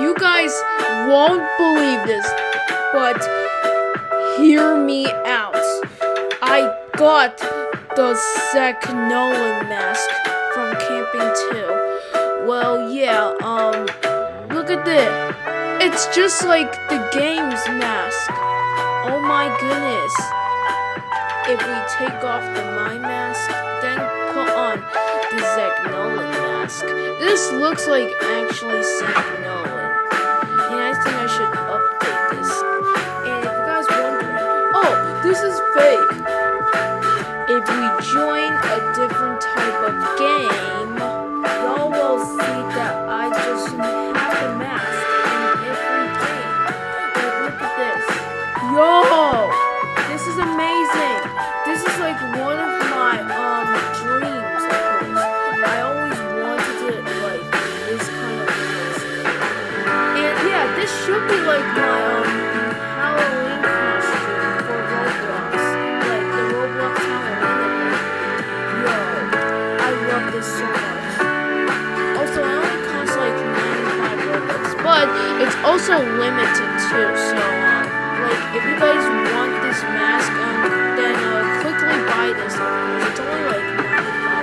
You guys won't believe this, but hear me out. I got the Zach Nolan mask from Camping 2. Well, yeah, look at this. It's just like the game's mask. Oh my goodness. If we take off the My mask, then put on the Zach Nolan mask, this looks like actually Zach Nolan. And I think I should update this. And if you guys wondering, oh, this is fake. If we join a different type of game, y'all will see that I just have the mask in every game. Like, look at this. Yo! This is amazing. This is like one of my dreams, of course. I always wanted it like this kind of mask. And yeah, this should be like my Halloween costume for Roblox. Like the Roblox Halloween event. Yo, I love this so much. Also, it only costs like 95 Robux, but it's also limited too, so like if you guys want this mask, then quickly buy this. Of course, it's only like 95